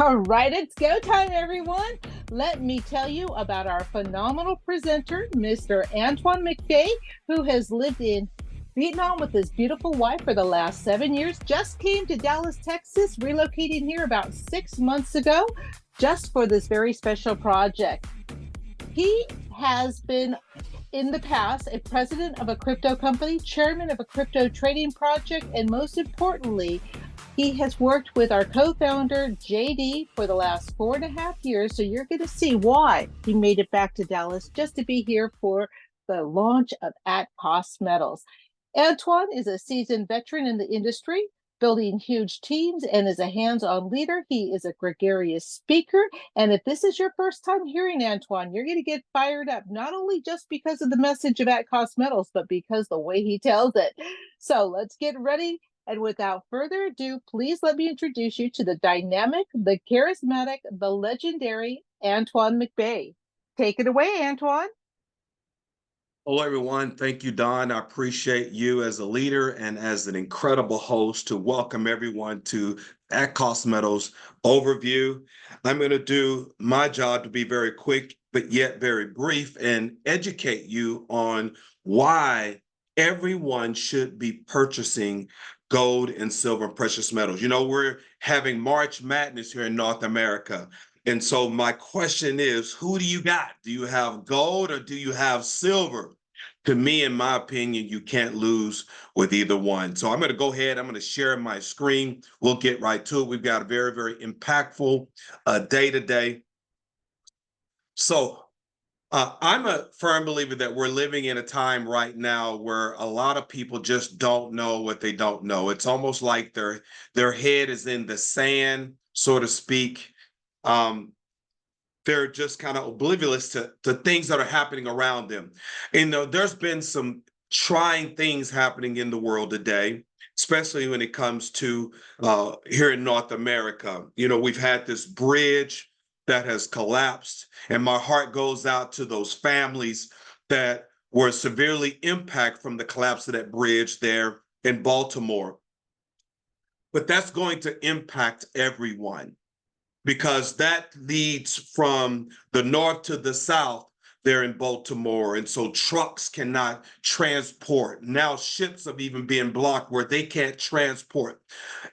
All right, it's go time, everyone. Let me tell you about our phenomenal presenter, Mr. Antoine McBay, who has lived in Vietnam with his beautiful wife for the last 7 years. Just came to Dallas, Texas, relocating here about 6 months ago, just for this very special project. He has been in the past a president of a crypto company, chairman of a crypto trading project, and most importantly, he has worked with our co-founder, JD, for the last 4.5 years. So you're going to see why he made it back to Dallas just to be here for the launch of At Cost Metals. Antoine is a seasoned veteran in the industry, building huge teams, and is a hands-on leader. He is a gregarious speaker. And if this is your first time hearing Antoine, you're going to get fired up, not only just because of the message of At Cost Metals, but because the way he tells it. So let's get ready. And without further ado, please let me introduce you to the dynamic, the charismatic, the legendary Antoine McBay. Take it away, Antoine. Hello, everyone. Thank you, Don. I appreciate you as a leader and as an incredible host to welcome everyone to At Cost Metals overview. I'm going to do my job to be very quick, but yet very brief, and educate you on why everyone should be purchasing gold and silver and precious metals. You know, we're having March Madness here in North America. And so my question is, who do you got? Do you have gold or do you have silver? To me, in my opinion, you can't lose with either one. So I'm going to go ahead. I'm going to share my screen. We'll get right to it. We've got a very, very impactful day today. So I'm a firm believer that we're living in a time right now where a lot of people just don't know what they don't know. It's almost like their head is in the sand, so to speak. They're just kind of oblivious to things that are happening around them. And there's been some trying things happening in the world today, especially when it comes to here in North America. You know, we've had this bridge that has collapsed, and my heart goes out to those families that were severely impacted from the collapse of that bridge there in Baltimore. But that's going to impact everyone, because that leads from the north to the south there in Baltimore. And so trucks cannot transport. Now ships have even been blocked where they can't transport.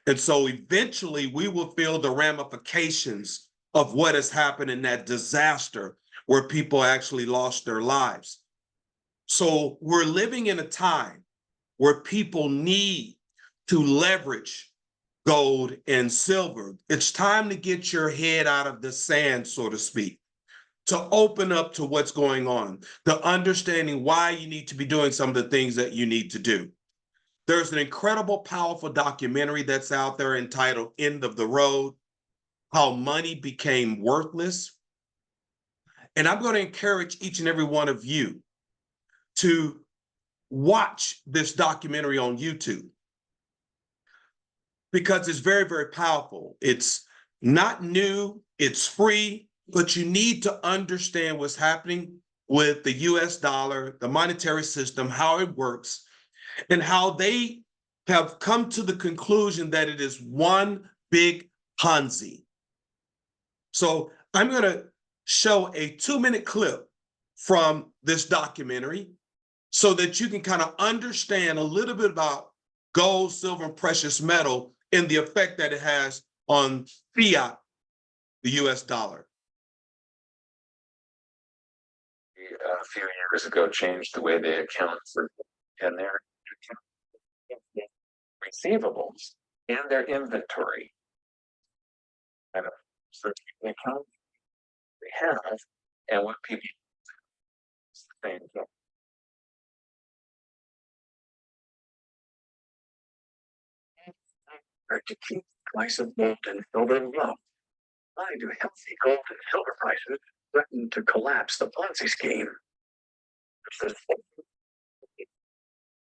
And so eventually we will feel the ramifications of what has happened in that disaster where people actually lost their lives. So we're living in a time where people need to leverage gold and silver. It's time to get your head out of the sand, so to speak, to open up to what's going on, to understanding why you need to be doing some of the things that you need to do. There's an incredible, powerful documentary that's out there entitled End of the Road: How Money Became Worthless. And I'm going to encourage each and every one of you to watch this documentary on YouTube, because it's very, very powerful. It's not new, it's free, but you need to understand what's happening with the US dollar, the monetary system, how it works, and how they have come to the conclusion that it is one big Ponzi. So I'm going to show a 2-minute clip from this documentary so that you can kind of understand a little bit about gold, silver, and precious metal and the effect that it has on fiat, the US dollar. A few years ago changed the way they account for and their receivables and their inventory. And so the account they have and what people think. To keep the price of gold and silver low. Why do healthy gold and silver prices threaten to collapse the Ponzi scheme?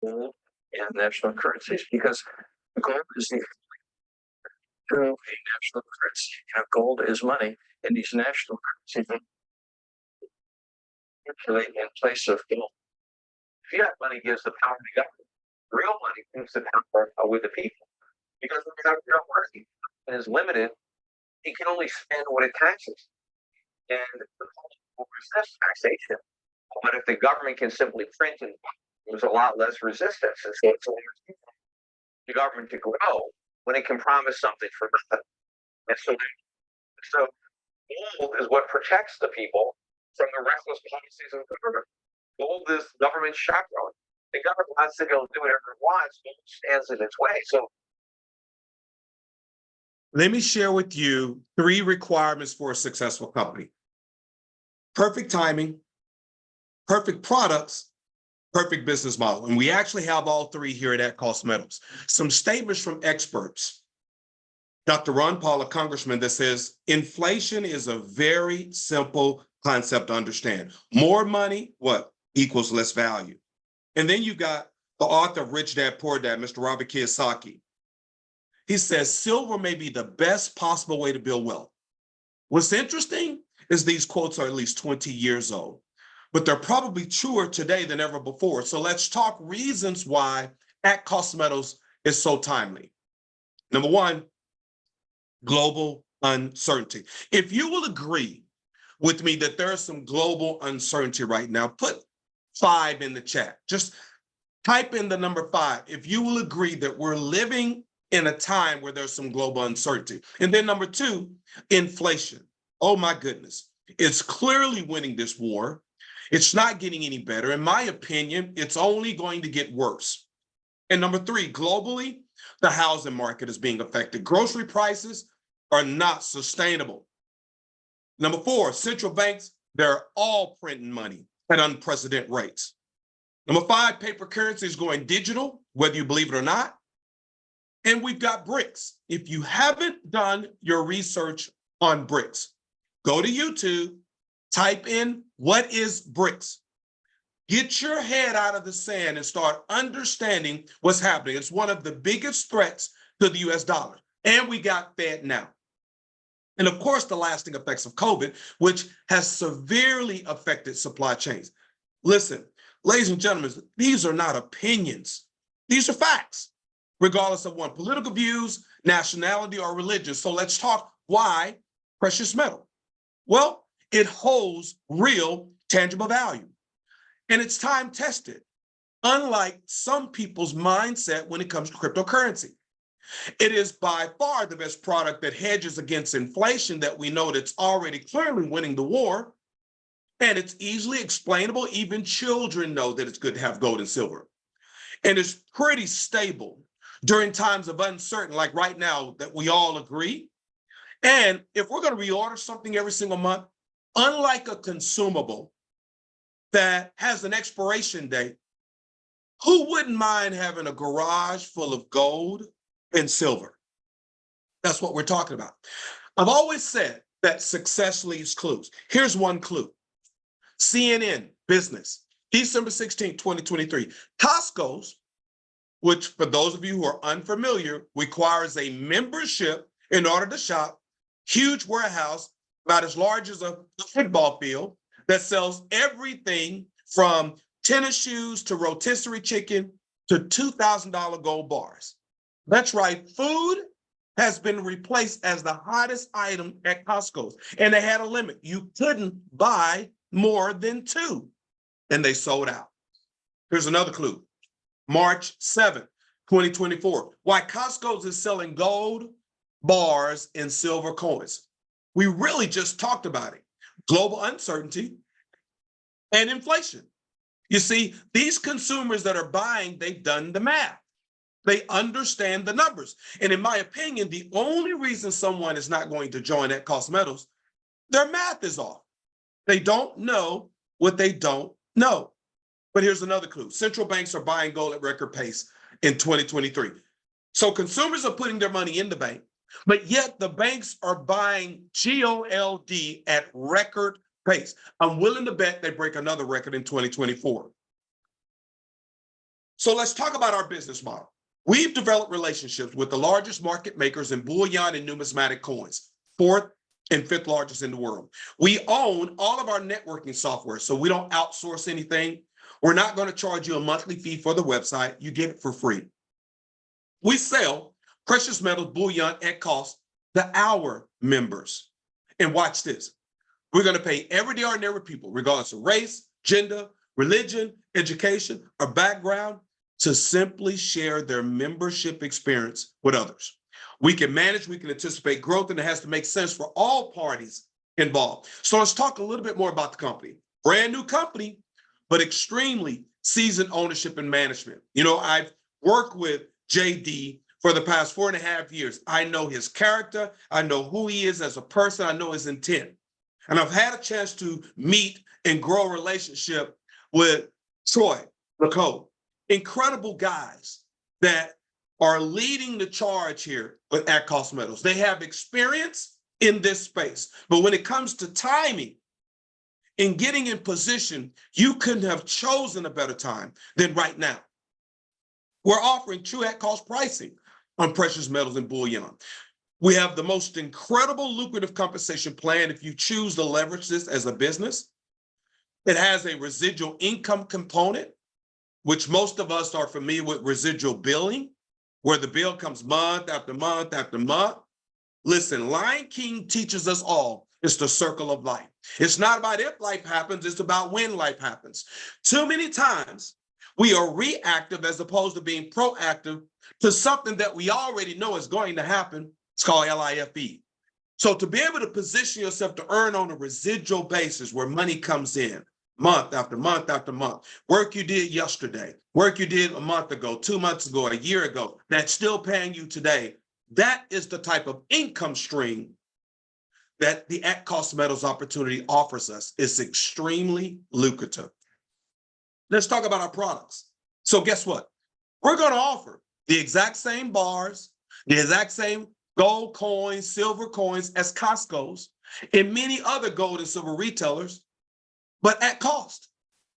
And national currencies, because gold is the true a national currency. You know, gold is money, and these national currencies circulate in place of gold. Fiat money gives the power to government. Real money gives the power with the people, because they're not working and is limited it can only spend what it taxes. And the public will resist taxation. But if the government can simply print and there's a lot less resistance. And so it's the government to grow when it can promise something for nothing. And so gold is what protects the people from the reckless policies of government. Gold is government chaperone. The government wants to go do whatever it wants, gold stands in its way. So let me share with you 3 requirements for a successful company. Perfect timing, perfect products, perfect business model. And we actually have all 3 here at Cost Metals. Some statements from experts. Dr. Ron Paul, a congressman, that says inflation is a very simple concept to understand. More money, what? Equals less value. And then you got the author of Rich Dad, Poor Dad, Mr. Robert Kiyosaki. He says silver may be the best possible way to build wealth. What's interesting is these quotes are at least 20 years old, but they're probably truer today than ever before. So let's talk reasons why At Cost Metals is so timely. Number 1, global uncertainty. If you will agree with me that there is some global uncertainty right now, put 5 in the chat. Just type in the number 5 if you will agree that we're living in a time where there's some global uncertainty. And then number 2, inflation. Oh my goodness. It's clearly winning this war. It's not getting any better. In my opinion, it's only going to get worse. And number 3, globally, the housing market is being affected. Grocery prices are not sustainable. Number 4, central banks, they're all printing money at unprecedented rates. Number 5, paper currency is going digital, whether you believe it or not. And we've got BRICS. If you haven't done your research on BRICS, go to YouTube, type in what is BRICS. Get your head out of the sand and start understanding what's happening. It's one of the biggest threats to the US dollar. And we got Fed now. And of course, the lasting effects of COVID, which has severely affected supply chains. Listen, ladies and gentlemen, these are not opinions. These are facts, regardless of one's political views, nationality, or religion. So let's talk why precious metal. Well, it holds real, tangible value. And it's time tested, unlike some people's mindset when it comes to cryptocurrency. It is by far the best product that hedges against inflation that we know that's already clearly winning the war. And it's easily explainable. Even children know that it's good to have gold and silver. And it's pretty stable during times of uncertainty, like right now that we all agree. And if we're going to reorder something every single month, unlike a consumable that has an expiration date, who wouldn't mind having a garage full of gold and silver? That's what we're talking about. I've always said that success leaves clues. Here's one clue. CNN Business, December 16, 2023. Costco's, which for those of you who are unfamiliar, requires a membership in order to shop, huge warehouse about as large as a football field that sells everything from tennis shoes to rotisserie chicken to $2,000 gold bars. That's right, food has been replaced as the hottest item at Costco's, and they had a limit. You couldn't buy more than 2, and they sold out. Here's another clue. March 7th, 2024, why Costco's is selling gold bars and silver coins. We really just talked about it. Global uncertainty and inflation. You see, these consumers that are buying, they've done the math. They understand the numbers. And in my opinion, the only reason someone is not going to join at Cost Metals, their math is off. They don't know what they don't know. But here's another clue. Central banks are buying gold at record pace in 2023. So consumers are putting their money in the bank, but yet the banks are buying GOLD at record pace. I'm willing to bet they break another record in 2024. So let's talk about our business model. We've developed relationships with the largest market makers in bullion and numismatic coins, 4th and 5th largest in the world. We own all of our networking software, so we don't outsource anything. We're not going to charge you a monthly fee for the website. You get it for free. We sell precious metals bullion at cost our members. And watch this. We're going to pay everyday ordinary people, regardless of race, gender, religion, education, or background, to simply share their membership experience with others. We can manage, we can anticipate growth, and it has to make sense for all parties involved. So let's talk a little bit more about the company. Brand new company, but extremely seasoned ownership and management. You know, I've worked with JD for the past 4.5 years. I know his character. I know who he is as a person. I know his intent. And I've had a chance to meet and grow a relationship with Troy LeCoe. Incredible guys that are leading the charge here at Cost Metals. They have experience in this space. But when it comes to timing and getting in position, you couldn't have chosen a better time than right now. We're offering true at cost pricing on precious metals and bullion. We have the most incredible lucrative compensation plan if you choose to leverage this as a business. It has a residual income component, which most of us are familiar with residual billing, where the bill comes month after month after month. Listen, Lion King teaches us all it's the circle of life. It's not about if life happens, it's about when life happens. Too many times we are reactive as opposed to being proactive to something that we already know is going to happen. It's called LIFE. So to be able to position yourself to earn on a residual basis where money comes in month after month after month, work you did yesterday, work you did a month ago, 2 months ago, a year ago, that's still paying you today. That is the type of income stream that the at cost metals opportunity offers us. It's extremely lucrative. Let's talk about our products. So guess what? We're going to offer the exact same bars, the exact same gold coins, silver coins as Costco's and many other gold and silver retailers, but at cost.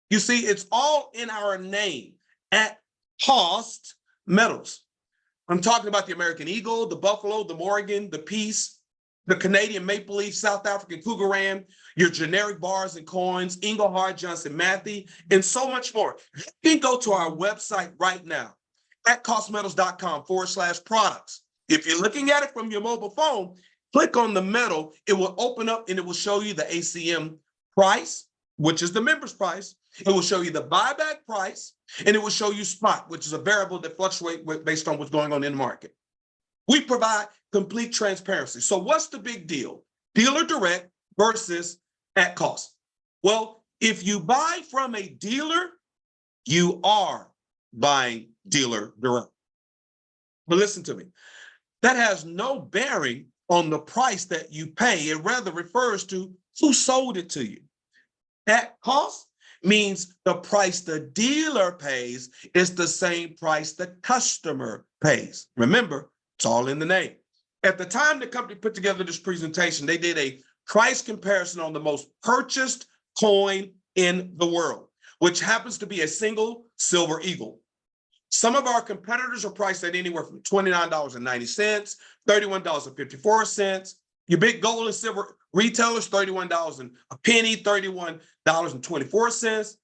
You see, it's all in our name, at cost metals. I'm talking about the American Eagle, the Buffalo, the Morgan, the Peace, the Canadian Maple Leaf, South African Cougaran, your generic bars and coins, Engelhard, Johnson Matthey, and so much more. You can go to our website right now at costmetals.com/products. If you're looking at it from your mobile phone, click on the metal. It will open up and it will show you the ACM price, which is the member's price. It will show you the buyback price, and it will show you spot, which is a variable that fluctuates based on what's going on in the market. We provide complete transparency. So what's the big deal? Dealer direct versus at cost. Well, if you buy from a dealer, you are buying dealer direct. But listen to me. That has no bearing on the price that you pay. It rather refers to who sold it to you. At cost means the price the dealer pays is the same price the customer pays. Remember, it's all in the name. At the time the company put together this presentation, they did a price comparison on the most purchased coin in the world, which happens to be a single silver eagle. Some of our competitors are priced at anywhere from $29.90, $31.54. Your big gold and silver retailers, $31 and a penny, $31.24.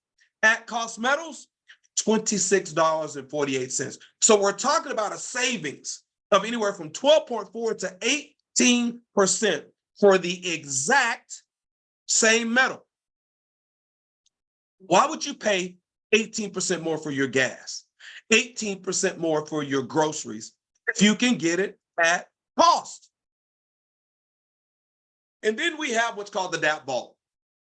At cost metals, $26.48. So we're talking about a savings of anywhere from 12.4 to 18% for the exact same metal. Why would you pay 18% more for your gas, 18% more for your groceries if you can get it at cost? And then we have what's called the DAP Vault.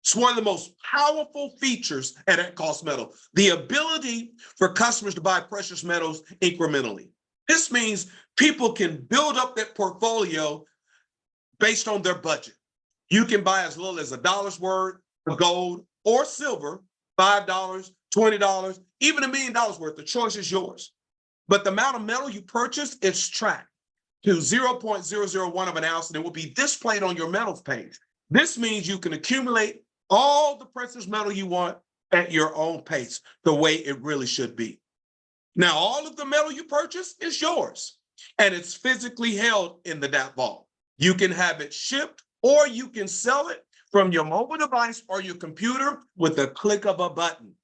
It's one of the most powerful features at cost metal, the ability for customers to buy precious metals incrementally. This means people can build up their portfolio based on their budget. You can buy as little as $1 worth of gold or silver, $5, $20, even $1 million worth. The choice is yours. But the amount of metal you purchase is tracked to 0.001 of an ounce, and it will be displayed on your metals page. This means you can accumulate all the precious metal you want at your own pace, the way it really should be. Now, all of the metal you purchase is yours, and it's physically held in the DAP Vault. You can have it shipped, or you can sell it from your mobile device or your computer with a click of a button.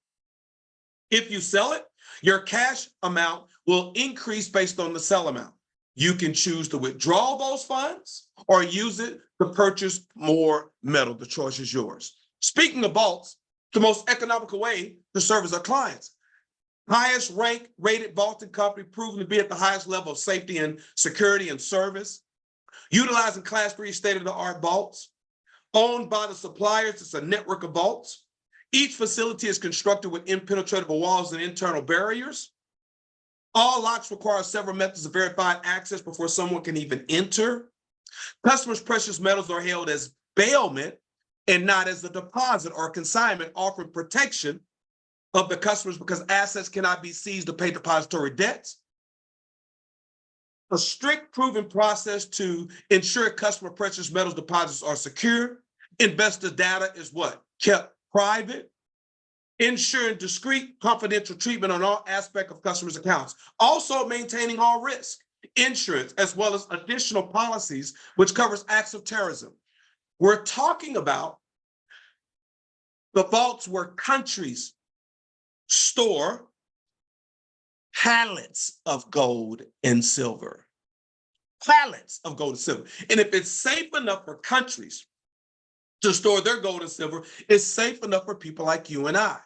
If you sell it, your cash amount will increase based on the sell amount. You can choose to withdraw those funds or use it to purchase more metal. The choice is yours. Speaking of vaults, the most economical way to service our clients. Highest ranked rated vaulting company proven to be at the highest level of safety and security and service. Utilizing Class 3 state-of-the-art vaults. Owned by the suppliers, it's a network of vaults. Each facility is constructed with impenetrable walls and internal barriers. All locks require several methods of verified access before someone can even enter. Customers' precious metals are held as bailment and not as a deposit or consignment, offering protection of the customers because assets cannot be seized to pay depository debts. A strict proven process to ensure customer precious metals deposits are secure. Investor data is what? Kept private. Ensuring discreet, confidential treatment on all aspects of customers' accounts. Also maintaining all risk, insurance, as well as additional policies, which covers acts of terrorism. We're talking about the vaults where countries store pallets of gold and silver. Pallets of gold and silver. And if it's safe enough for countries to store their gold and silver, it's safe enough for people like you and I.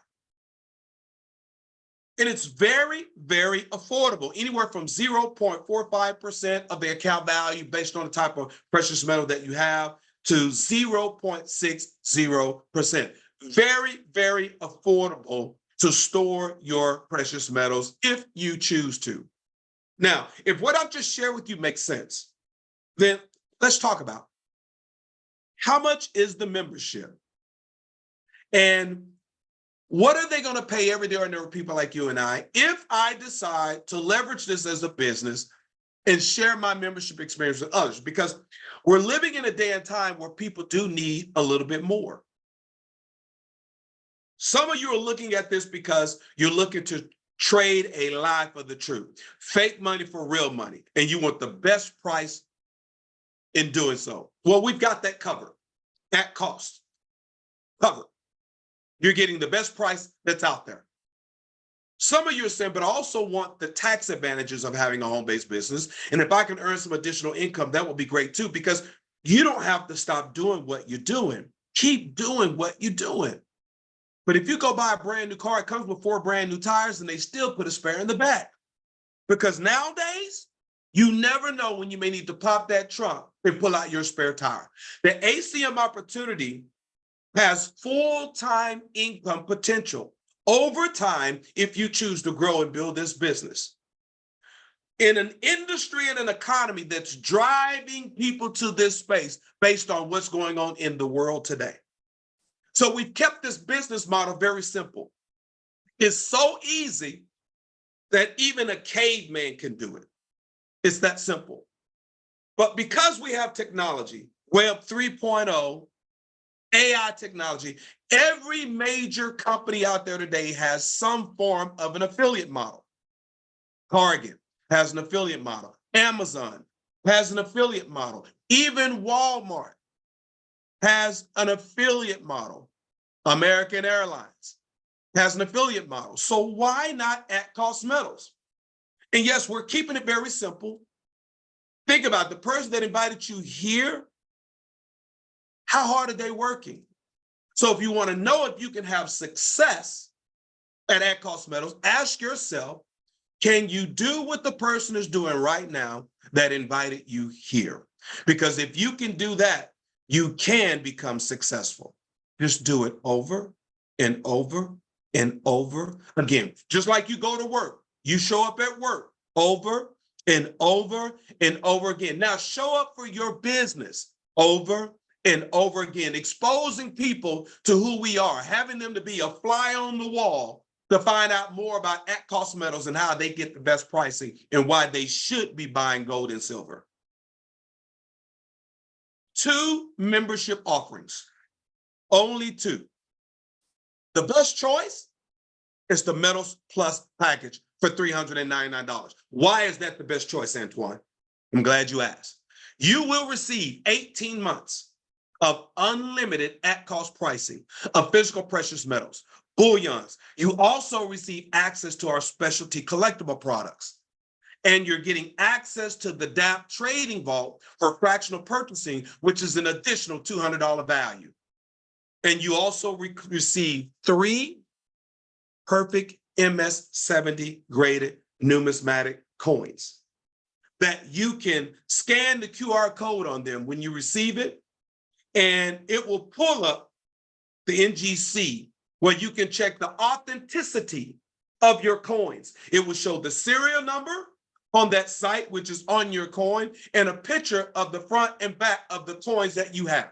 And it's very, very affordable, anywhere from 0.45% of the account value based on the type of precious metal that you have to 0.60%. Very, very affordable to store your precious metals if you choose to. Now, if what I've just shared with you makes sense, then let's talk about how much is the membership and what are they going to pay every day ordinary people like you and I if I decide to leverage this as a business and share my membership experience with others? Because we're living in a day and time where people do need a little bit more. Some of you are looking at this because you're looking to trade a lie for the truth, fake money for real money, and you want the best price in doing so. Well, we've got that covered at cost. Covered. You're getting the best price that's out there. Some of you are saying, but I also want the tax advantages of having a home-based business. And if I can earn some additional income, that would be great too, because you don't have to stop doing what you're doing. Keep doing what you're doing. But if you go buy a brand new car, it comes with 4 brand new tires and they still put a spare in the back. Because nowadays, you never know when you may need to pop that trunk and pull out your spare tire. The ACM opportunity has full-time income potential over time if you choose to grow and build this business. In an industry and an economy that's driving people to this space based on what's going on in the world today. So we've kept this business model very simple. It's so easy that even a caveman can do it. It's that simple. But because we have technology, Web 3.0, AI technology, every major company out there today has some form of an affiliate model. Target has an affiliate model. Amazon has an affiliate model. Even Walmart has an affiliate model. American Airlines has an affiliate model. So why not at cost metals? And yes, we're keeping it very simple. Think about the person that invited you here. How hard are they working? So if you want to know if you can have success at cost metals, ask yourself, can you do what the person is doing right now that invited you here? Because if you can do that, you can become successful. Just do it over and over and over again. Just like you go to work, you show up at work over and over and over again. Now show up for your business over and over again, exposing people to who we are, having them to be a fly on the wall to find out more about at-cost metals and how they get the best pricing and why they should be buying gold and silver. 2 membership offerings, only 2. The best choice is the Metals Plus package for $399. Why is that the best choice, Antoine? I'm glad you asked. You will receive 18 months of unlimited at-cost pricing of physical precious metals, bullions. You also receive access to our specialty collectible products. And you're getting access to the DAP trading vault for fractional purchasing, which is an additional $200 value. And you also receive 3 perfect MS-70 graded numismatic coins that you can scan the QR code on them when you receive it, and it will pull up the NGC where you can check the authenticity of your coins. It will show the serial number on that site, which is on your coin, and a picture of the front and back of the coins that you have.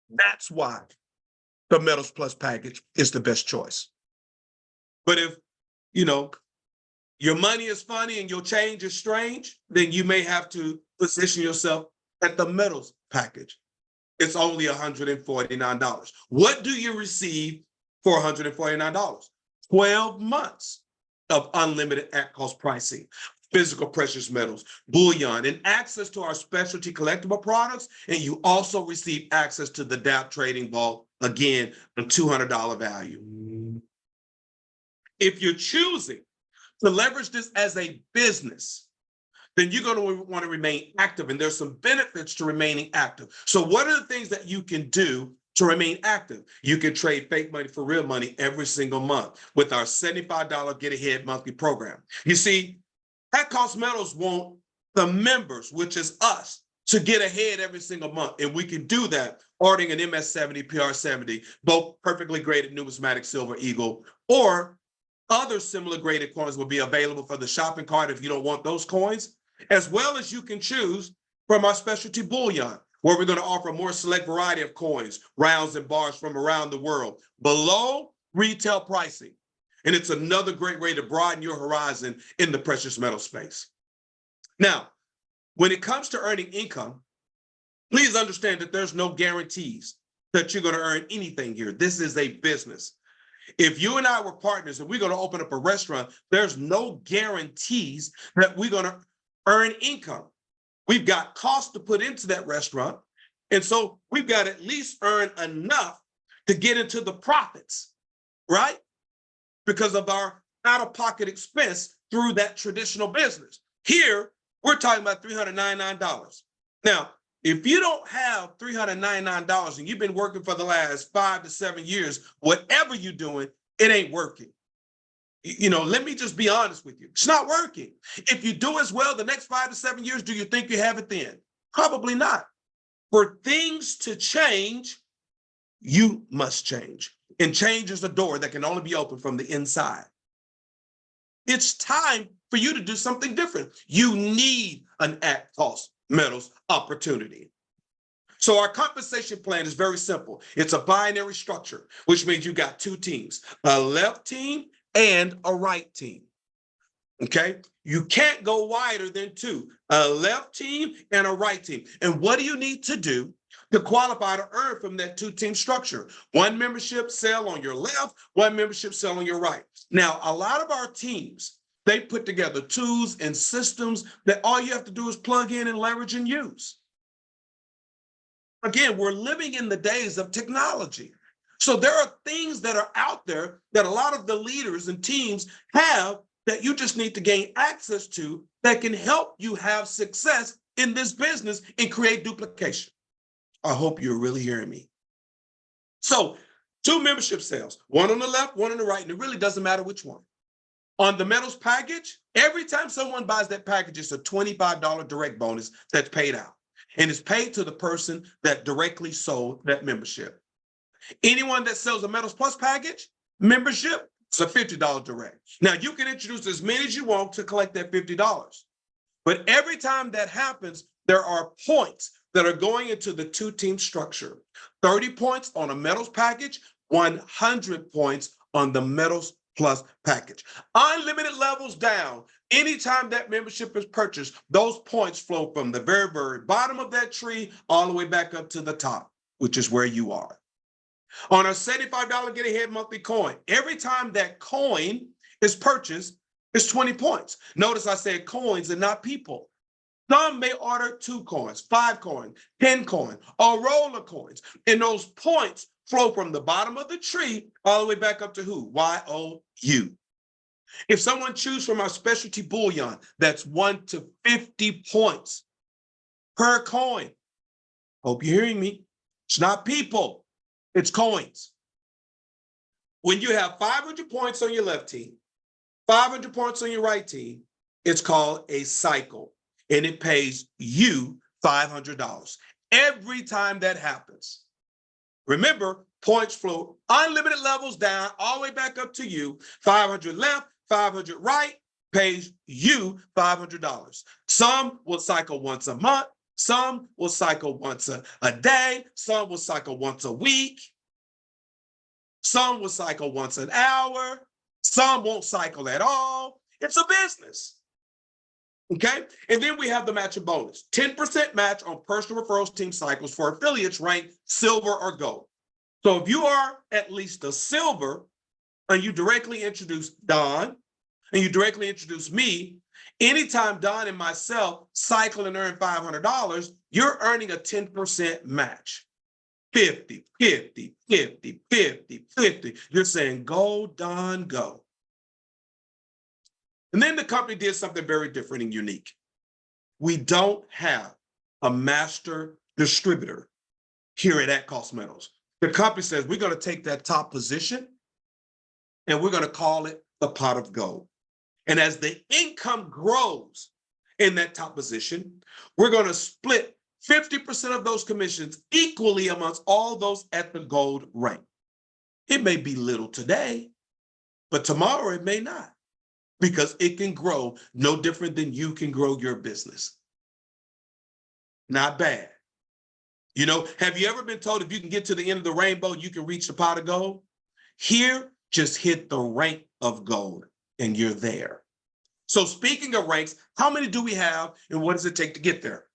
That's why the Metals Plus package is the best choice. But if, your money is funny and your change is strange, then you may have to position yourself at the Metals package. It's only $149. What do you receive for $149? 12 months of unlimited at-cost pricing, physical precious metals, bullion, and access to our specialty collectible products. And you also receive access to the DAP Trading Vault, again, a $200 value. If you're choosing to leverage this as a business, then you're going to want to remain active. And there's some benefits to remaining active. So what are the things that you can do to remain active? You can trade fake money for real money every single month with our $75 Get Ahead monthly program. You see, at-cost metals want the members, which is us, to get ahead every single month. And we can do that ordering an MS-70, PR-70, both perfectly graded numismatic silver eagle, or other similar graded coins will be available for the shopping cart if you don't want those coins, as well as you can choose from our specialty bullion, where we're going to offer a more select variety of coins, rounds, and bars from around the world below retail pricing. And it's another great way to broaden your horizon in the precious metal space. Now, when it comes to earning income, please understand that there's no guarantees that you're going to earn anything here. This is a business. If you and I were partners and we're going to open up a restaurant, there's no guarantees that we're going to earn income. We've got costs to put into that restaurant. And so we've got to at least earn enough to get into the profits, right? Because of our out-of-pocket expense through that traditional business. Here, we're talking about $399. Now, if you don't have $399 and you've been working for the last 5 to 7 years, whatever you're doing, it ain't working. Let me just be honest with you. It's not working. If you do as well the next 5 to 7 years, do you think you have it then? Probably not. For things to change, you must change. And change is a door that can only be opened from the inside. It's time for you to do something different. You need an at-cost metals opportunity. So our compensation plan is very simple. It's a binary structure, which means you got 2 teams, a left team and a right team. Okay? You can't go wider than 2, a left team and a right team. And what do you need to do to qualify to earn from that 2-team structure? 1 membership sale on your left, 1 membership sale on your right. Now, a lot of our teams, they put together tools and systems that all you have to do is plug in and leverage and use. Again, we're living in the days of technology. So there are things that are out there that a lot of the leaders and teams have that you just need to gain access to that can help you have success in this business and create duplication. I hope you're really hearing me. So 2 membership sales, 1 on the left, 1 on the right, and it really doesn't matter which one. On the metals package, every time someone buys that package, it's a $25 direct bonus that's paid out. And it's paid to the person that directly sold that membership. Anyone that sells a Metals Plus package membership, it's a $50 direct. Now, you can introduce as many as you want to collect that $50. But every time that happens, there are points that are going into the 2-team structure. 30 points on a metals package, 100 points on the Metals Plus package. Unlimited levels down. Anytime that membership is purchased, those points flow from the very, very bottom of that tree all the way back up to the top, which is where you are. On our $75 Get Ahead monthly coin, every time that coin is purchased, it's 20 points. Notice I said coins and not people. Some may order 2 coins, 5 coins, 10 coins, or roll of coins. And those points flow from the bottom of the tree all the way back up to who? YOU. If someone chooses from our specialty bullion, that's 1 to 50 points per coin. Hope you're hearing me. It's not people, it's coins. When you have 500 points on your left team, 500 points on your right team, it's called a cycle, and it pays you $500 every time that happens. Remember, points flow unlimited levels down all the way back up to you. 500 left, 500 right, pays you $500. Some will cycle once a month. Some will cycle once a day. Some will cycle once a week. Some will cycle once an hour. Some won't cycle at all. It's a business. Okay? And then we have the matching bonus. 10% match on personal referrals team cycles for affiliates ranked silver or gold. So if you are at least a silver and you directly introduce Don and you directly introduce me, anytime Don and myself cycle and earn $500, you're earning a 10% match. 50, 50, 50, 50, 50. You're saying, go, Don, go. And then the company did something very different and unique. We don't have a master distributor here at Cost Metals. The company says we're going to take that top position and we're going to call it the pot of gold. And as the income grows in that top position, we're going to split 50% of those commissions equally amongst all those at the gold rank. It may be little today, but tomorrow it may not, because it can grow no different than you can grow your business. Not bad. You know, have you ever been told if you can get to the end of the rainbow, you can reach the pot of gold? Here, just hit the rank of gold and you're there. So speaking of ranks, how many do we have and what does it take to get there?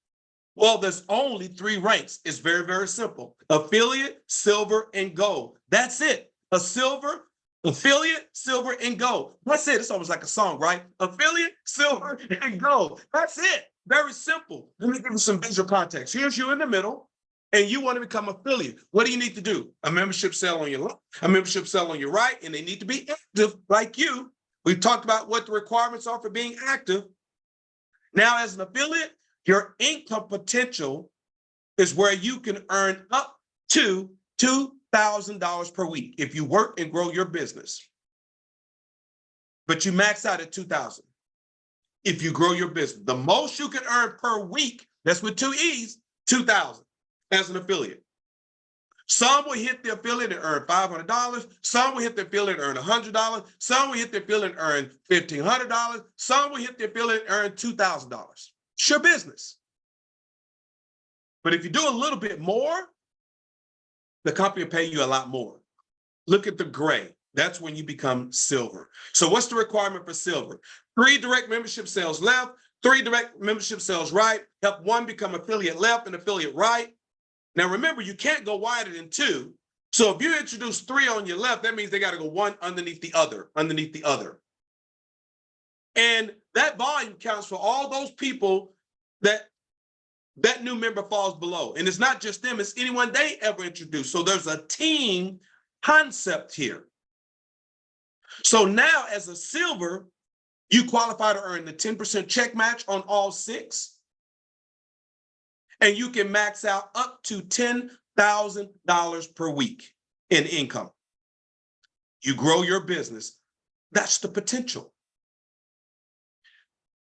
Well, there's only 3 ranks. It's very, very simple. Affiliate, silver, and gold. That's it. A silver, affiliate, silver, and gold. That's it. It's almost like a song, right? Affiliate, silver, and gold. That's it. Very simple. Let me give you some visual context. Here's you in the middle, and you want to become affiliate. What do you need to do? A membership sale on your left, a membership sale on your right, and they need to be active like you. We've talked about what the requirements are for being active. Now, as an affiliate, your income potential is where you can earn up to $2,000 per week if you work and grow your business. But you max out at $2,000 if you grow your business. The most you can earn per week, that's with 2 E's, $2,000 as an affiliate. Some will hit the affiliate and earn $500. Some will hit the affiliate and earn $100. Some will hit the affiliate and earn $1,500. Some will hit the affiliate and earn $2,000. It's your business. But if you do a little bit more, the company will pay you a lot more. Look at the gray. That's when you become silver. So what's the requirement for silver? 3 direct membership sales left, 3 direct membership sales right, help 1 become affiliate left and affiliate right. Now remember, you can't go wider than 2. So if you introduce 3 on your left, that means they got to go 1 underneath the other. And that volume counts for all those people that new member falls below. And it's not just them, it's anyone they ever introduce. So there's a team concept here. So now as a silver, you qualify to earn the 10% check match on all 6. And you can max out up to $10,000 per week in income. You grow your business. That's the potential.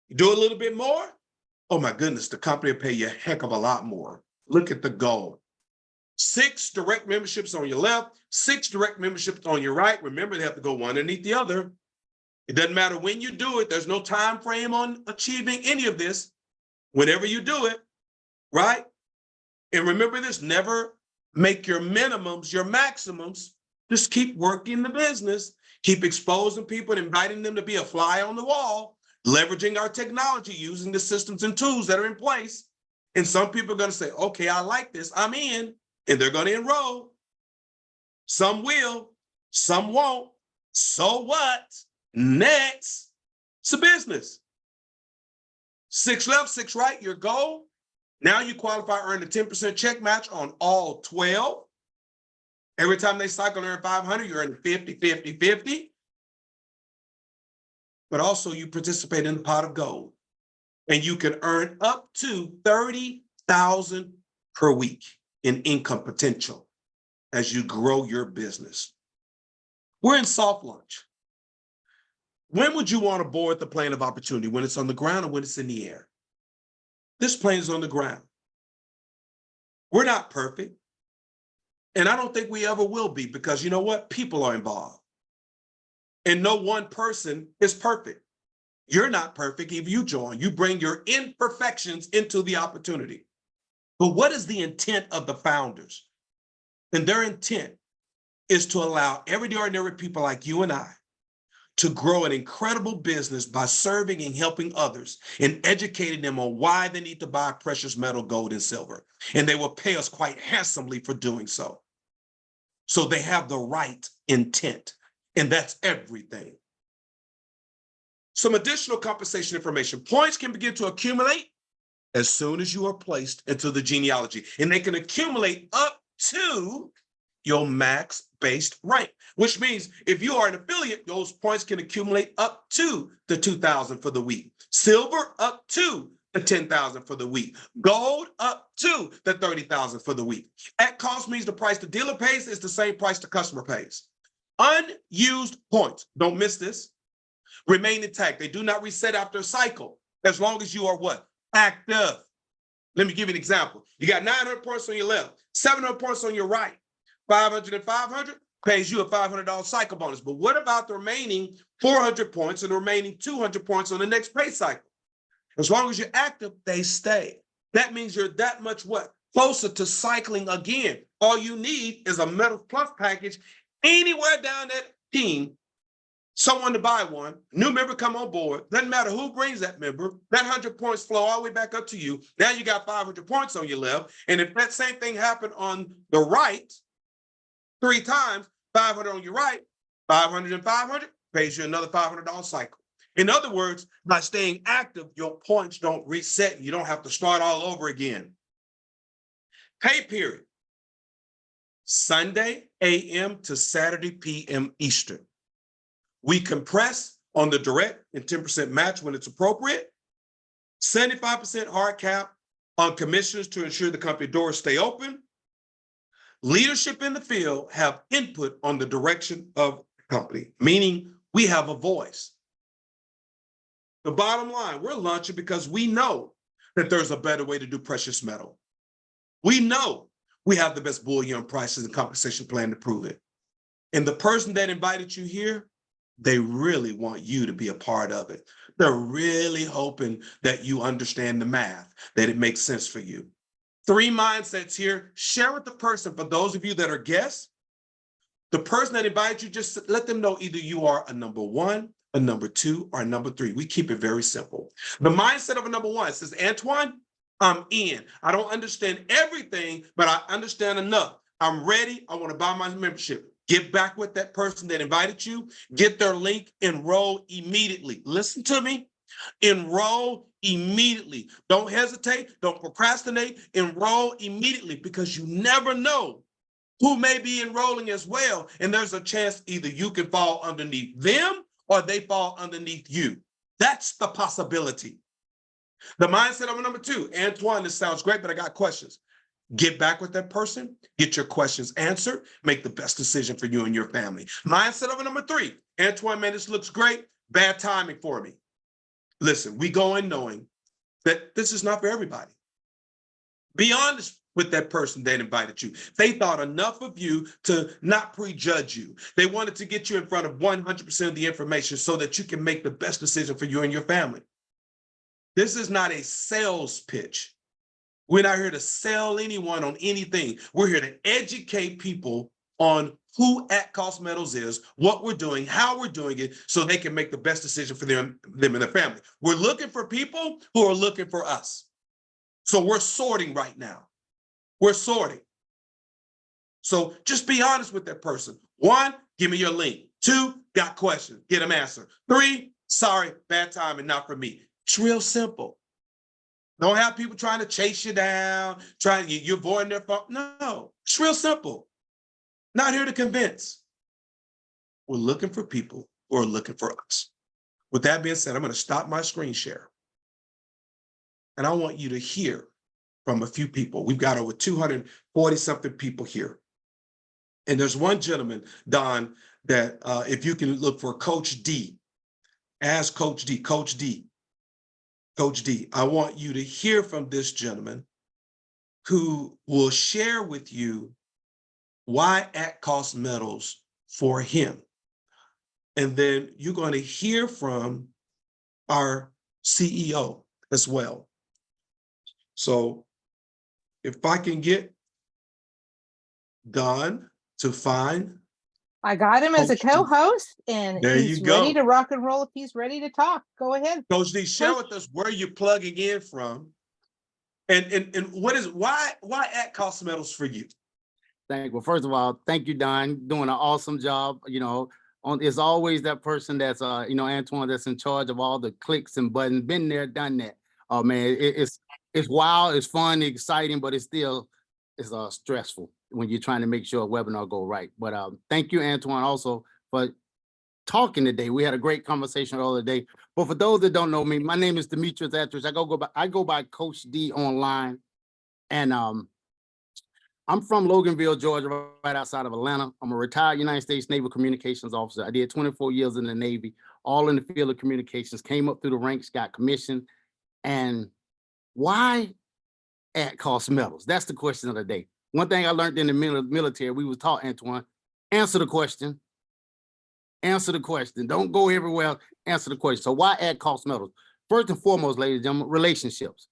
You do a little bit more, oh my goodness, the company will pay you a heck of a lot more. Look at the goal. 6 direct memberships on your left, 6 direct memberships on your right. Remember, they have to go one underneath the other. It doesn't matter when you do it. There's no time frame on achieving any of this. Whenever you do it, right? And remember this, never make your minimums your maximums. Just keep working the business. Keep exposing people and inviting them to be a fly on the wall, leveraging our technology, using the systems and tools that are in place. And some people are going to say, okay, I like this, I'm in, and they're going to enroll. Some will, some won't. So what? Next, it's a business. 6 left, 6 right, your goal. Now you qualify to earn the 10% check match on all 12. Every time they cycle and earn 500, you earn 50, 50, 50. but also you participate in the pot of gold. And you can earn up to $30,000 per week in income potential as you grow your business. We're in soft launch. When would you want to board the plane of opportunity? When it's on the ground or when it's in the air? This plane is on the ground. We're not perfect. And I don't think we ever will be, because you know what? People are involved. And no one person is perfect. You're not perfect if you join. You bring your imperfections into the opportunity. But what is the intent of the founders? And their intent is to allow everyday ordinary people like you and I to grow an incredible business by serving and helping others and educating them on why they need to buy precious metal, gold, and silver. And they will pay us quite handsomely for doing so. So they have the right intent, and that's everything. Some additional compensation information. Points can begin to accumulate as soon as you are placed into the genealogy, and they can accumulate up to your max-based rank, which means if you are an affiliate, those points can accumulate up to the 2,000 for the week. Silver up to the 10,000 for the week. Gold up to the 30,000 for the week. At cost means the price the dealer pays is the same price the customer pays. Unused points, don't miss this, remain intact. They do not reset after a cycle as long as you are what? Active. Let me give you an example. You got 900 points on your left, 700 points on your right. 500 and 500 pays you a $500 cycle bonus. But what about the remaining 400 points and the remaining 200 points on the next pay cycle? As long as you're active, they stay. That means you're that much what? Closer to cycling again. All you need is a Metal Plus package anywhere down that team, someone to buy one, new member come on board. Doesn't matter who brings that member, that 100 points flow all the way back up to you. Now you got 500 points on your left. And if that same thing happened on the right, 3 times, 500 on your right, 500 and 500 pays you another $500 cycle. In other words, by staying active, your points don't reset. You don't have to start all over again. Pay period. Sunday a.m. to Saturday p.m. Eastern. We compress on the direct and 10% match when it's appropriate. 75% hard cap on commissions to ensure the company doors stay open. Leadership in the field have input on the direction of the company, meaning we have a voice. The bottom line, we're launching because we know that there's a better way to do precious metal. We know we have the best bullion prices and compensation plan to prove it. And the person that invited you here, they really want you to be a part of it. They're really hoping that you understand the math, that it makes sense for you. 3 mindsets here. Share with the person. For those of you that are guests, the person that invited you, just let them know either you are a number 1, a number 2, or a number 3. We keep it very simple. The mindset of a number 1 says, Antoine, I'm in. I don't understand everything, but I understand enough. I'm ready. I want to buy my membership. Get back with that person that invited you. Get their link. Enroll immediately. Listen to me. Enroll immediately. Don't hesitate. Don't procrastinate. Enroll immediately, because you never know who may be enrolling as well. And there's a chance either you can fall underneath them or they fall underneath you. That's the possibility. The mindset of a number 2, Antoine, this sounds great, but I got questions. Get back with that person, get your questions answered, make the best decision for you and your family. Mindset of a number 3, Antoine, man, this looks great, bad timing for me. Listen, we go in knowing that this is not for everybody. Be honest with that person that invited you. They thought enough of you to not prejudge you. They wanted to get you in front of 100% of the information so that you can make the best decision for you and your family. This is not a sales pitch. We're not here to sell anyone on anything. We're here to educate people on who At Cost Metals is, what we're doing, how we're doing it, so they can make the best decision for them and their family. We're looking for people who are looking for us. So we're sorting right now. We're sorting. So just be honest with that person. 1, give me your link. 2, got questions, get them answered. 3, sorry, bad time and not for me. It's real simple. Don't have people trying to chase you down, you're avoiding their phone. No, it's real simple. Not here to convince. We're looking for people who are looking for us. With that being said, I'm going to stop my screen share. And I want you to hear from a few people. We've got over 240 something people here. And there's one gentleman, Don, that if you can look for Coach D, ask Coach D, Coach D, Coach D. I want you to hear from this gentleman who will share with you why at cost metals for him. And then you're going to hear from our CEO as well. So if I can get Don to find. I got him as a Coach D. co-host, and There he's you go. ready to rock and roll if he's ready to talk. Go ahead. Coach D, share with us where you're plugging in from. And why at cost metals for you? Well, first of all, thank you, Don. Doing an awesome job. You know, it's always that person that's Antoine, that's in charge of all the clicks and buttons. Been there, done that. Oh man, it's wild, it's fun, exciting, but it's stressful when you're trying to make sure a webinar go right. But thank you, Antoine, also for talking today. We had a great conversation the other day. But for those that don't know me, my name is Demetrius Atridge. I go by Coach D online, and I'm from Loganville, Georgia, right outside of Atlanta. I'm a retired United States Naval Communications officer. I did 24 years in the Navy, all in the field of communications, came up through the ranks, got commissioned. And why at cost metals? That's the question of the day. One thing I learned in the military, we was taught, Antoine, answer the question. Answer the question. Don't go everywhere else. Answer the question. So why at cost metals? First and foremost, ladies and gentlemen, relationships.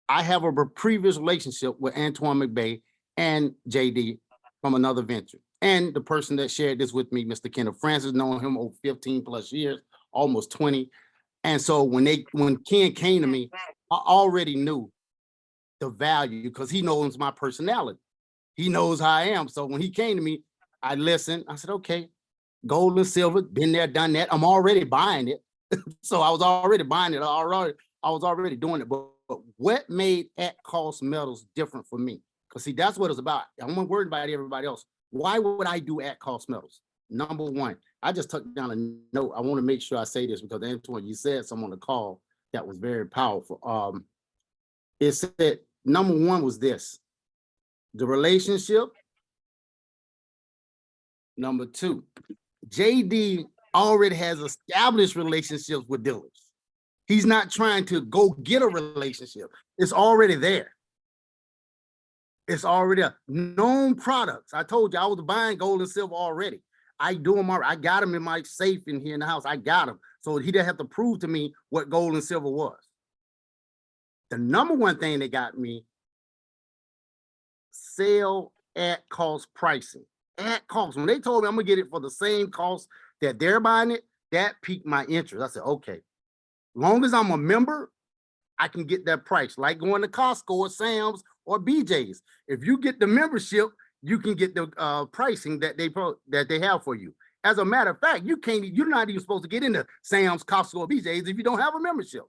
I have a previous relationship with Antoine McBay and JD from another venture. And the person that shared this with me, Mr. Kenneth Francis, known him over 15 plus years, almost 20. And so when Ken came to me, I already knew the value because he knows my personality. He knows how I am. So when he came to me, I listened. I said, okay, gold and silver, been there, done that. I'm already buying it. So I was already buying it. I was already doing it. But what made at cost metals different for me? Because see, that's what it's about. I'm not worried about everybody else. Why would I do at cost metals? Number one, I just took down a note. I want to make sure I say this because Antoine, you said something on the call that was very powerful. It said, number one was this, the relationship. Number two, JD already has established relationships with dealers. He's not trying to go get a relationship. It's already there. It's already a known products. I told you I was buying gold and silver already. I do them. I got them in my safe in here in the house. I got them. So he didn't have to prove to me what gold and silver was. The number one thing that got me, sell at cost pricing. At cost. When they told me I'm gonna get it for the same cost that they're buying it, that piqued my interest. I said, okay, long as I'm a member, I can get that price. Like going to Costco or Sam's or BJ's. If you get the membership, you can get the pricing that they have for you. As a matter of fact, you're not even supposed to get into Sam's, Costco, or BJ's if you don't have a membership.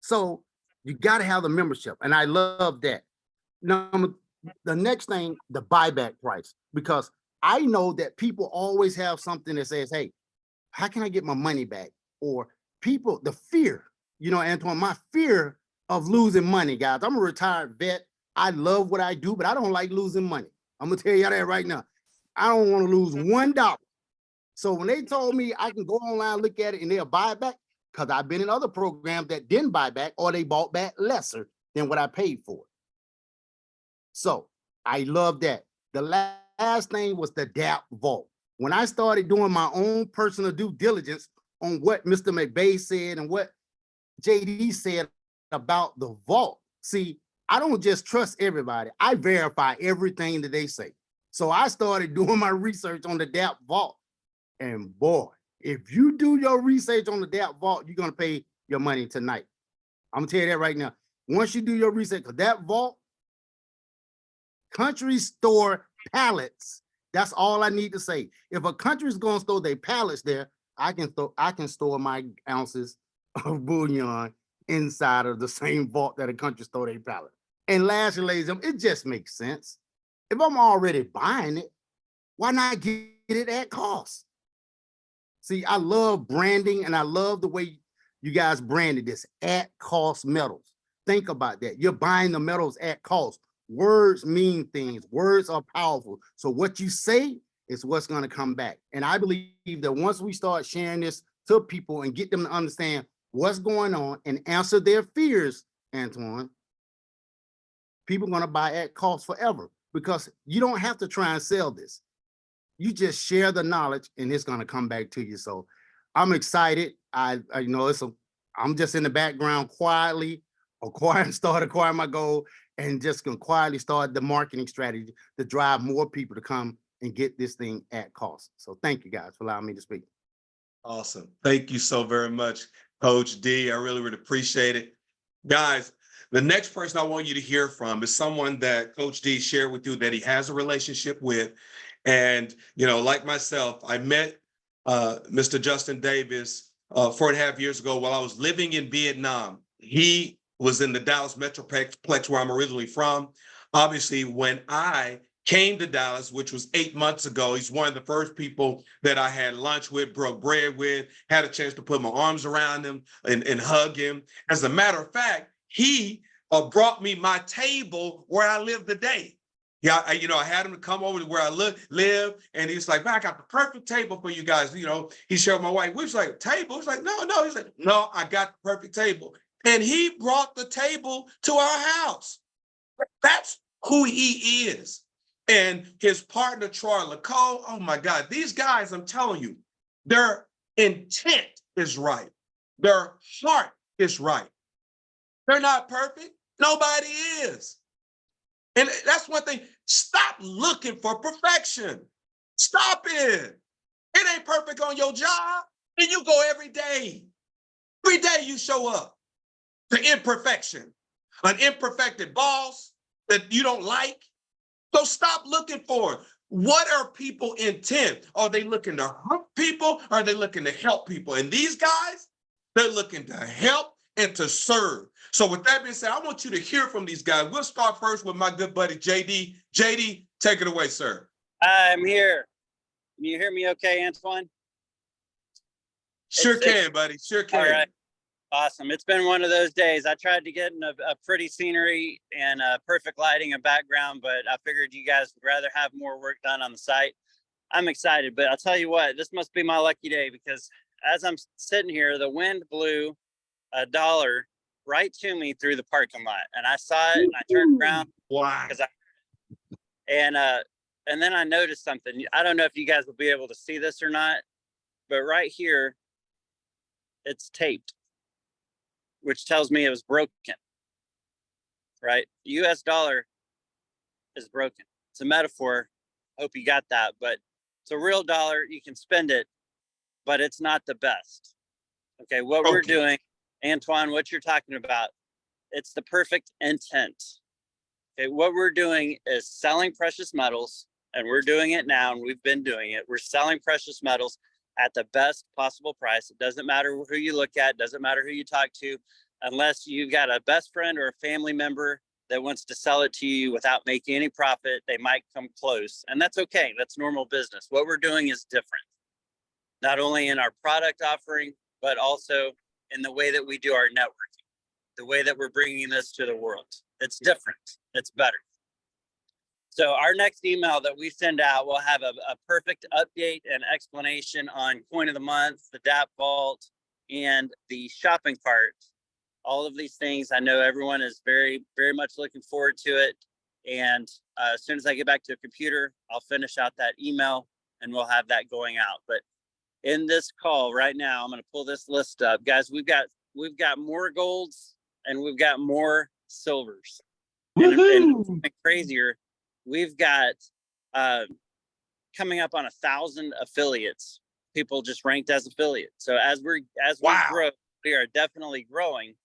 So you got to have the membership, and I love that. The next thing, the buyback price, because I know that people always have something that says, hey, how can I get my money back? Or people, the fear, Antoine, my fear of losing money, guys. I'm a retired vet. I love what I do, but I don't like losing money. I'm gonna tell you that right now. I don't want to lose $1. So when they told me I can go online, look at it, and they'll buy it back, because I've been in other programs that didn't buy back, or they bought back lesser than what I paid for it. So I love that. The last thing was the DAP vault. When I started doing my own personal due diligence on what Mr. McBay said and what JD said about the vault, see, I don't just trust everybody. I verify everything that they say. So I started doing my research on the DAP vault. And boy, if you do your research on the DAP vault, you're going to pay your money tonight. I'm going to tell you that right now. Once you do your research, because that vault, country store pallets, that's all I need to say. If a country's going to store their pallets there, I can store my ounces of bullion inside of the same vault that a country store their pallet. And lastly, ladies and gentlemen, it just makes sense. If I'm already buying it, why not get it at cost? See, I love branding, and I love the way you guys branded this at cost metals. Think about that. You're buying the metals at cost. Words mean things. Words are powerful. So what you say is what's going to come back. And I believe that once we start sharing this to people and get them to understand what's going on and answer their fears, Antoine, people are going to buy at cost forever, because you don't have to try and sell this. You just share the knowledge and it's going to come back to you. So I'm excited. I you know, I'm just in the background quietly acquiring my goal, and just gonna quietly start the marketing strategy to drive more people to come and get this thing at cost. So thank you guys for allowing me to speak. Awesome. Thank you so very much, Coach D. I really, really appreciate it. Guys, the next person I want you to hear from is someone that Coach D shared with you that he has a relationship with. And, you know, like myself, I met Mr. Justin Davis 4.5 years ago while I was living in Vietnam. He was in the Dallas Metroplex where I'm originally from. Obviously, when I came to Dallas, which was 8 months ago, he's one of the first people that I had lunch with, broke bread with, had a chance to put my arms around him and hug him. As a matter of fact, he brought me my table where I live today. Yeah, I had him to come over to where I live, and he's like, "Man, I got the perfect table for you guys." You know, he showed my wife. We was like, "Table?" He's like, "No." He's like, "No, I got the perfect table." And he brought the table to our house. That's who he is. And his partner, Troy LaCole, oh my God, these guys, I'm telling you, their intent is right. Their heart is right. They're not perfect. Nobody is. And that's one thing. Stop looking for perfection. Stop it. It ain't perfect on your job. And you go every day. Every day you show up to imperfection. An imperfected boss that you don't like. So stop looking for it. What are people intent? Are they looking to hurt people? Or are they looking to help people? And these guys, they're looking to help and to serve. So with that being said, I want you to hear from these guys. We'll start first with my good buddy, JD. JD, take it away, sir. I'm here. Can you hear me okay, Antoine? Sure can, buddy. Sure can. All right. Awesome. It's been one of those days. I tried to get in a pretty scenery and perfect lighting and background, but I figured you guys would rather have more work done on the site. I'm excited, but I'll tell you what, this must be my lucky day, because as I'm sitting here, the wind blew $1 right to me through the parking lot, and I saw it and I turned around. Wow. And then I noticed something. I don't know if you guys will be able to see this or not, but right here, it's taped, which tells me it was broken, right? The US dollar is broken. It's a metaphor. I hope you got that, but it's a real dollar. You can spend it, but it's not the best. Okay, what we're doing, Antoine, what you're talking about, it's the perfect intent. Okay, what we're doing is selling precious metals, and we're doing it now, and we've been doing it. We're selling precious metals at the best possible price. It doesn't matter who you look at, doesn't matter who you talk to, unless you've got a best friend or a family member that wants to sell it to you without making any profit. They might come close, and that's okay. That's normal business. What we're doing is different, not only in our product offering, but also in the way that we do our networking, the way that we're bringing this to the world. It's different. It's better. So our next email that we send out will have a perfect update and explanation on Coin of the Month, the DAP Vault, and the shopping cart. All of these things, I know everyone is very, very much looking forward to it. And as soon as I get back to a computer, I'll finish out that email and we'll have that going out. But in this call right now, I'm going to pull this list up. Guys, we've got more golds and we've got more silvers. And it's crazier. We've got coming up on 1,000 affiliates, people just ranked as affiliates. So as we grow, we are definitely growing.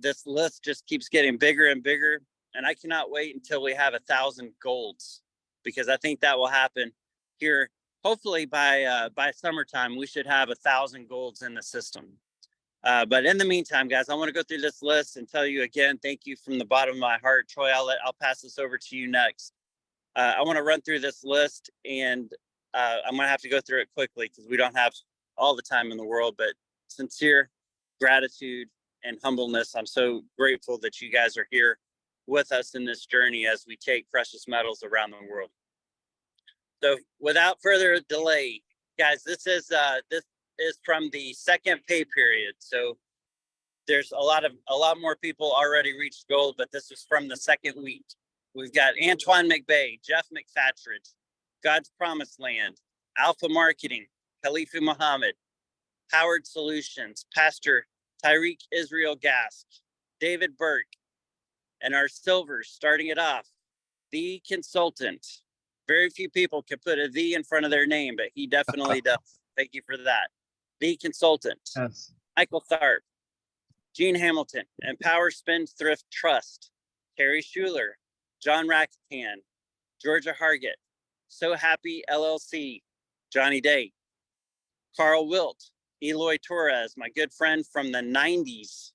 This list just keeps getting bigger and bigger. And I cannot wait until we have 1,000 golds, because I think that will happen here. Hopefully by summertime, we should have 1,000 golds in the system. But in the meantime, guys, I want to go through this list and tell you again, thank you from the bottom of my heart. Troy, I'll pass this over to you next. I want to run through this list, and I'm going to have to go through it quickly because we don't have all the time in the world, but sincere gratitude and humbleness. I'm so grateful that you guys are here with us in this journey as we take precious metals around the world. So without further delay, guys, this is from the second pay period. So there's a lot more people already reached gold, but this is from the second week. We've got Antoine McBay, Jeff McFatridge, God's Promised Land, Alpha Marketing, Khalifa Muhammad, Howard Solutions, Pastor Tyreek Israel Gask, David Burke, and our silvers starting it off, the consultant. Very few people can put a "the" in front of their name, but he definitely does. Thank you for that. The consultant, Yes. Michael Tharp, Gene Hamilton, Empower Spendthrift Trust, Terry Schuler, John Rakatan, Georgia Hargett, So Happy LLC, Johnny Day, Carl Wilt, Eloy Torres, my good friend from the 90s,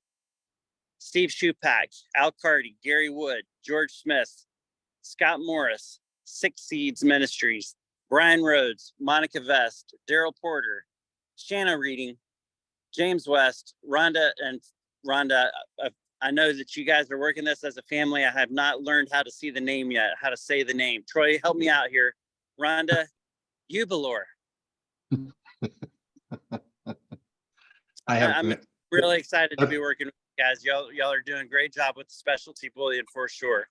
Steve Shupak, Al Carty, Gary Wood, George Smith, Scott Morris, Six Seeds Ministries, Brian Rhodes, Monica Vest, Daryl Porter, Shanna Reading, James West, Rhonda. I know that you guys are working this as a family. I have not learned how to see the name yet, how to say the name. Troy, help me out here. Rhonda Ubalor. I'm really excited to be working with you guys. Y'all are doing a great job with the specialty bullion for sure.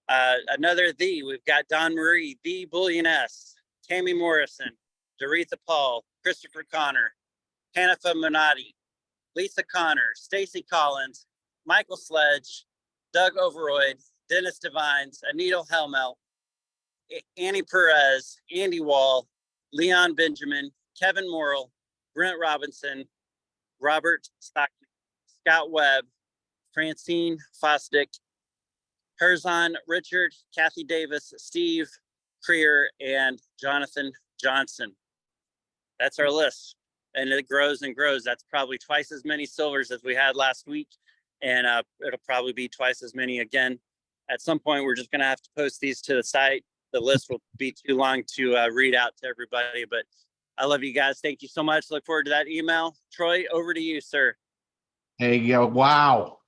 Another we've got Don Marie, the Bullioness, Tammy Morrison, Doretha Paul, Christopher Connor, Hanifa Monati, Lisa Connor, Stacy Collins, Michael Sledge, Doug Overroyd, Dennis Devines, Anita Helmel, Annie Perez, Andy Wall, Leon Benjamin, Kevin Morrill, Brent Robinson, Robert Stockton, Scott Webb, Francine Fosdick, Herzon Richard, Kathy Davis, Steve Creer, and Jonathan Johnson. That's our list. And it grows and grows. That's probably twice as many silvers as we had last week. And it'll probably be twice as many again. At some point, we're just going to have to post these to the site. The list will be too long to read out to everybody, but I love you guys. Thank you so much. Look forward to that email. Troy, over to you, sir. There you go. Wow.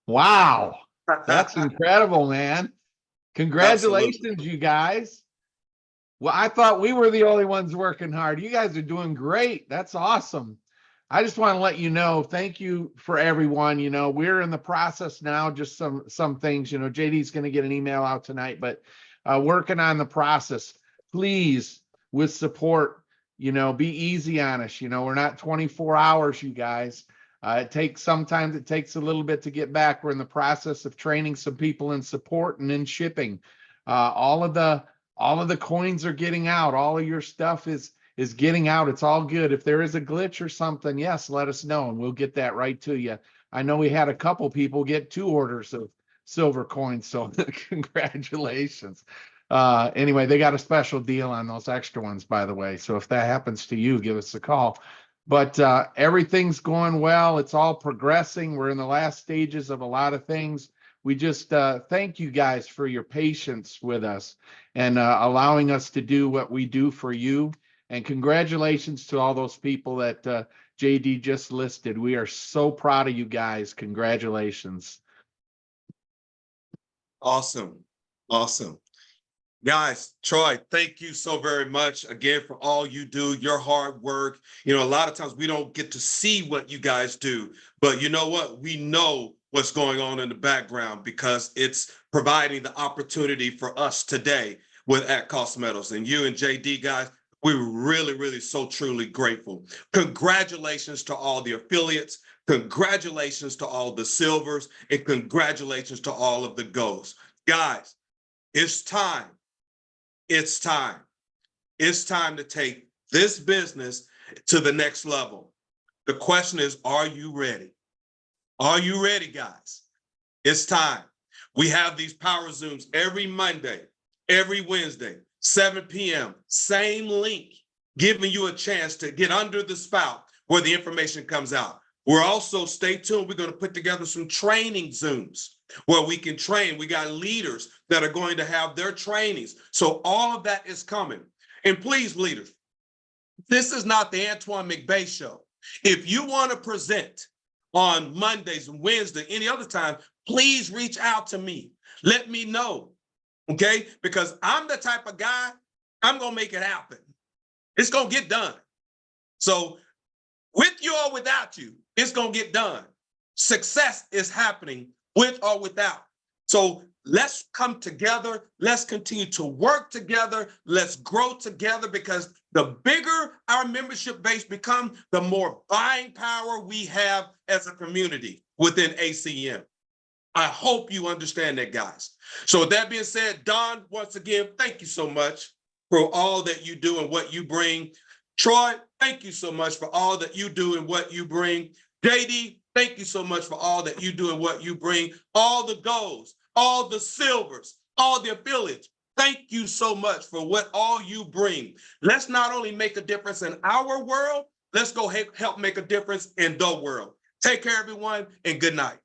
Wow. That's incredible, man. Congratulations, Absolutely. you guys. Well, I thought we were the only ones working hard. You guys are doing great. That's awesome. I just want to let you know, thank you for everyone. You know, we're in the process now, just some things, you know, JD's going to get an email out tonight, but working on the process. Please, with support, you know, be easy on us. You know, we're not 24 hours, you guys. Sometimes it takes a little bit to get back. We're in the process of training some people in support and in shipping. All of the coins are getting out. All of your stuff is getting out. It's all good. If there is a glitch or something, yes, let us know and we'll get that right to you. I know we had a couple people get 2 orders of silver coins, so congratulations. Anyway, they got a special deal on those extra ones, by the way. So if that happens to you, give us a call. But everything's going well. It's all progressing. We're in the last stages of a lot of things. We just thank you guys for your patience with us and allowing us to do what we do for you. And congratulations to all those people that JD just listed. We are so proud of you guys. Congratulations. Awesome. Awesome. Guys, Troy, thank you so very much again for all you do, your hard work. You know, a lot of times we don't get to see what you guys do, but you know what? We know what's going on in the background because it's providing the opportunity for us today with At Cost Metals. And you and JD, guys, we're really, really so truly grateful. Congratulations to all the affiliates. Congratulations to all the silvers, and congratulations to all of the golds. Guys, it's time. It's time. It's time to take this business to the next level. The question is, are you ready? Are you ready, guys? It's time. We have these power Zooms every Monday, every Wednesday, 7 p.m., same link, giving you a chance to get under the spout where the information comes out. We're also, stay tuned, we're going to put together some training Zooms where we can train. We got leaders that are going to have their trainings. So all of that is coming. And please, leaders, This is not the Antoine McBay show. If you want to present on Mondays and Wednesdays, any other time, please reach out to me. Let me know, okay? Because I'm the type of guy, I'm going to make it happen. It's going to get done. So with you or without you, it's going to get done. Success is happening with or without. So let's come together. Let's continue to work together. Let's grow together, because the bigger our membership base becomes, the more buying power we have as a community within ACM. I hope you understand that, guys. So with that being said, Don, once again, thank you so much for all that you do and what you bring. Troy, thank you so much for all that you do and what you bring. JD, thank you so much for all that you do and what you bring. All the golds, all the silvers, all the affiliates, thank you so much for what all you bring. Let's not only make a difference in our world, let's go help make a difference in the world. Take care, everyone, and good night.